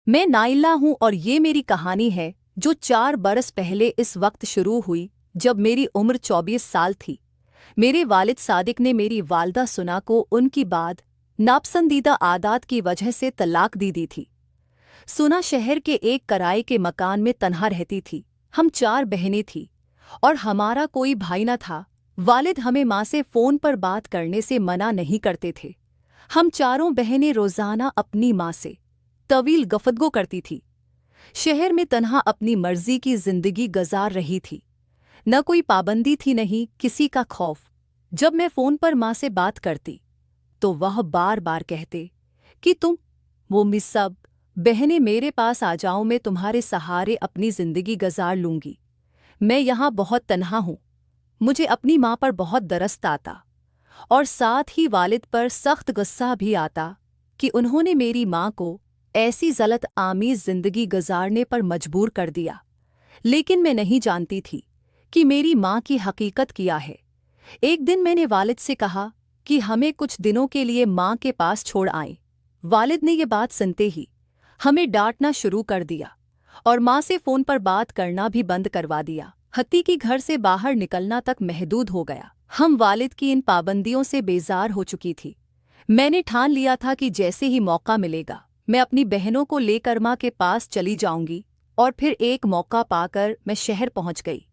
मैं नाइला हूँ और ये मेरी कहानी है जो 4 बरस पहले इस वक्त शुरू हुई जब मेरी उम्र 24 साल थी। मेरे वालिद सादिक ने मेरी वालदा सुना को उनकी बाद नापसंदीदा आदात की वजह से तलाक दी थी। सुना शहर के एक किराए के मकान में तन्हा रहती थी। हम 4 बहनें थी और हमारा कोई भाई न था। वालिद हमें माँ से फ़ोन पर बात करने से मना नहीं करते थे। हम चारों बहनें रोज़ाना अपनी माँ से तवील गफ्तगू करती थी। शहर में तन्हा अपनी मर्जी की जिंदगी गुजार रही थी। न कोई पाबंदी थी, नहीं किसी का खौफ। जब मैं फ़ोन पर माँ से बात करती तो वह बार बार कहते कि तुम वो मिस सब बहनें मेरे पास आ जाओ, मैं तुम्हारे सहारे अपनी जिंदगी गुजार लूंगी। मैं यहाँ बहुत तन्हा हूँ। मुझे अपनी माँ पर बहुत दरस्त आता और साथ ही वालिद पर सख्त गुस्सा भी आता कि उन्होंने मेरी माँ को ऐसी ज़लत आमीज़ ज़िंदगी गुजारने पर मजबूर कर दिया। लेकिन मैं नहीं जानती थी कि मेरी माँ की हकीकत क्या है। एक दिन मैंने वालिद से कहा कि हमें कुछ दिनों के लिए माँ के पास छोड़ आएं। वालिद ने ये बात सुनते ही हमें डांटना शुरू कर दिया और माँ से फ़ोन पर बात करना भी बंद करवा दिया। हत्ती की घर से बाहर निकलना तक महदूद हो गया। हम वालिद की इन पाबंदियों से बेजार हो चुकी थी। मैंने ठान लिया था कि जैसे ही मौका मिलेगा मैं अपनी बहनों को लेकर माँ के पास चली जाऊंगी। और फिर एक मौका पाकर मैं शहर पहुंच गई।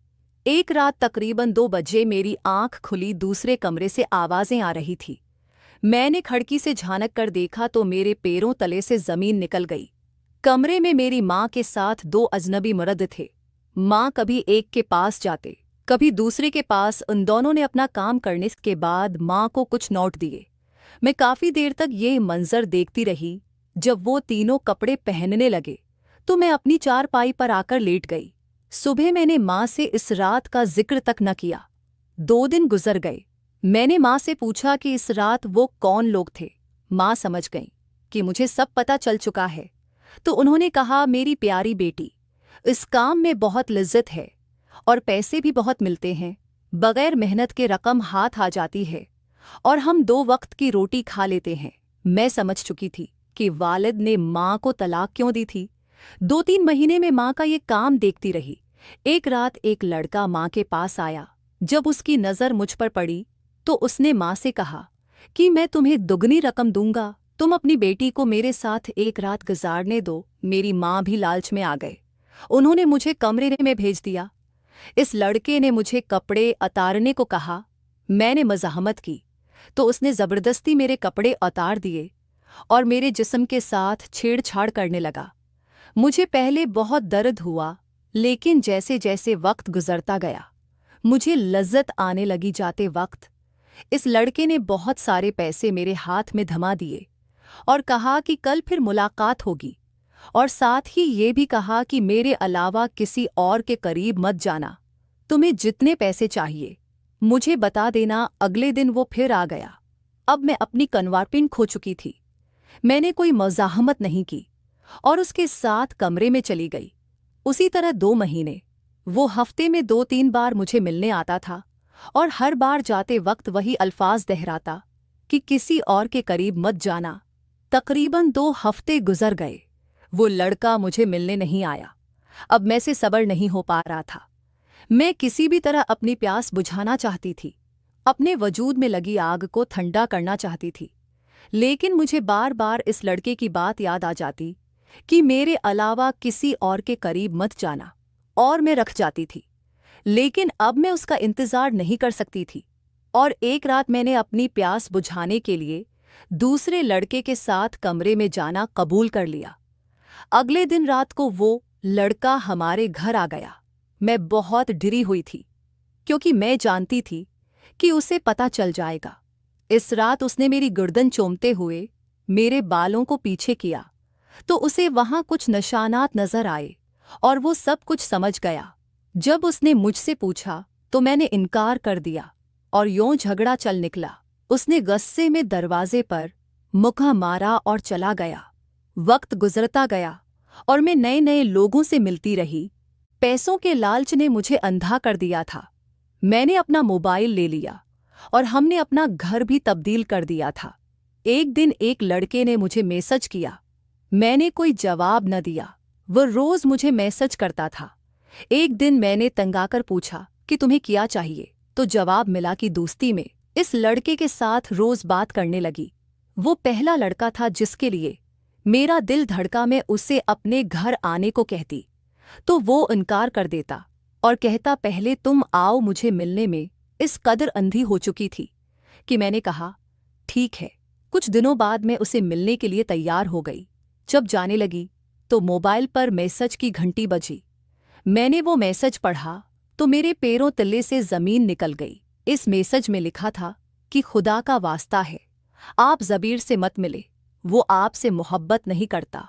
एक रात तकरीबन 2 बजे मेरी आंख खुली, दूसरे कमरे से आवाज़ें आ रही थी। मैंने खिड़की से झांक कर देखा तो मेरे पैरों तले से ज़मीन निकल गई। कमरे में मेरी माँ के साथ 2 अजनबी मर्द थे। माँ कभी एक के पास जाते, कभी दूसरे के पास। उन दोनों ने अपना काम करने के बाद माँ को कुछ नोट दिए। मैं काफ़ी देर तक ये मंजर देखती रही। जब वो तीनों कपड़े पहनने लगे तो मैं अपनी चारपाई पर आकर लेट गई। सुबह मैंने माँ से इस रात का जिक्र तक न किया। 2 दिन गुजर गए। मैंने माँ से पूछा कि इस रात वो कौन लोग थे। माँ समझ गई कि मुझे सब पता चल चुका है। तो उन्होंने कहा, मेरी प्यारी बेटी, इस काम में बहुत लिज्जत है और पैसे भी बहुत मिलते हैं। बगैर मेहनत के रकम हाथ आ जाती है और हम 2 वक्त की रोटी खा लेते हैं। मैं समझ चुकी थी कि वालिद ने माँ को तलाक क्यों दी थी। 2-3 महीने में माँ का ये काम देखती रही। एक रात एक लड़का माँ के पास आया। जब उसकी नज़र मुझ पर पड़ी तो उसने माँ से कहा कि मैं तुम्हें दुगनी रकम दूंगा, तुम अपनी बेटी को मेरे साथ एक रात गुजारने दो। मेरी माँ भी लालच में आ गए। उन्होंने मुझे कमरे में भेज दिया। इस लड़के ने मुझे कपड़े उतारने को कहा। मैंने मज़ाहमत की तो उसने ज़बरदस्ती मेरे कपड़े उतार दिए और मेरे जिस्म के साथ छेड़छाड़ करने लगा। मुझे पहले बहुत दर्द हुआ, लेकिन जैसे जैसे वक्त गुजरता गया मुझे लज्जत आने लगी। जाते वक्त इस लड़के ने बहुत सारे पैसे मेरे हाथ में थमा दिए और कहा कि कल फिर मुलाकात होगी, और साथ ही ये भी कहा कि मेरे अलावा किसी और के करीब मत जाना। तुम्हें जितने पैसे चाहिए मुझे बता देना। अगले दिन वो फिर आ गया। अब मैं अपनी कन्वारपिन खो चुकी थी। मैंने कोई मज़ाहमत नहीं की और उसके साथ कमरे में चली गई। उसी तरह 2 महीने। वो हफ्ते में 2-3 बार मुझे मिलने आता था और हर बार जाते वक्त वही अल्फाज दोहराता कि किसी और के करीब मत जाना। तकरीबन 2 हफ्ते गुजर गए। वो लड़का मुझे मिलने नहीं आया। अब मैं से सब्र नहीं हो पा रहा था। मैं किसी भी तरह अपनी प्यास बुझाना चाहती थी, अपने वजूद में लगी आग को ठंडा करना चाहती थी। लेकिन मुझे बार बार इस लड़के की बात याद आ जाती कि मेरे अलावा किसी और के करीब मत जाना, और मैं रख जाती थी। लेकिन अब मैं उसका इंतज़ार नहीं कर सकती थी और एक रात मैंने अपनी प्यास बुझाने के लिए दूसरे लड़के के साथ कमरे में जाना कबूल कर लिया। अगले दिन रात को वो लड़का हमारे घर आ गया। मैं बहुत डरी हुई थी क्योंकि मैं जानती थी कि उसे पता चल जाएगा। इस रात उसने मेरी गर्दन चूमते हुए मेरे बालों को पीछे किया तो उसे वहां कुछ निशानात नजर आए और वो सब कुछ समझ गया। जब उसने मुझसे पूछा तो मैंने इनकार कर दिया और यूं झगड़ा चल निकला। उसने गुस्से में दरवाजे पर मुक्का मारा और चला गया। वक्त गुजरता गया और मैं नए नए लोगों से मिलती रही। पैसों के लालच ने मुझे अंधा कर दिया था। मैंने अपना मोबाइल ले लिया और हमने अपना घर भी तब्दील कर दिया था। एक दिन एक लड़के ने मुझे मैसेज किया मैंने कोई जवाब न दिया। वो रोज मुझे मैसेज करता था। एक दिन मैंने तंगाकर पूछा कि तुम्हें क्या चाहिए, तो जवाब मिला कि दोस्ती में इस लड़के के साथ रोज बात करने लगी। वो पहला लड़का था जिसके लिए मेरा दिल धड़का। मैं उसे अपने घर आने को कहती तो वो इनकार कर देता और कहता पहले तुम आओ। मुझे मिलने में इस कदर अंधी हो चुकी थी कि मैंने कहा ठीक है। कुछ दिनों बाद मैं उसे मिलने के लिए तैयार हो गई। जब जाने लगी तो मोबाइल पर मैसेज की घंटी बजी। मैंने वो मैसेज पढ़ा तो मेरे पैरों तले से जमीन निकल गई। इस मैसेज में लिखा था कि खुदा का वास्ता है, आप जबीर से मत मिले, वो आपसे मोहब्बत नहीं करता।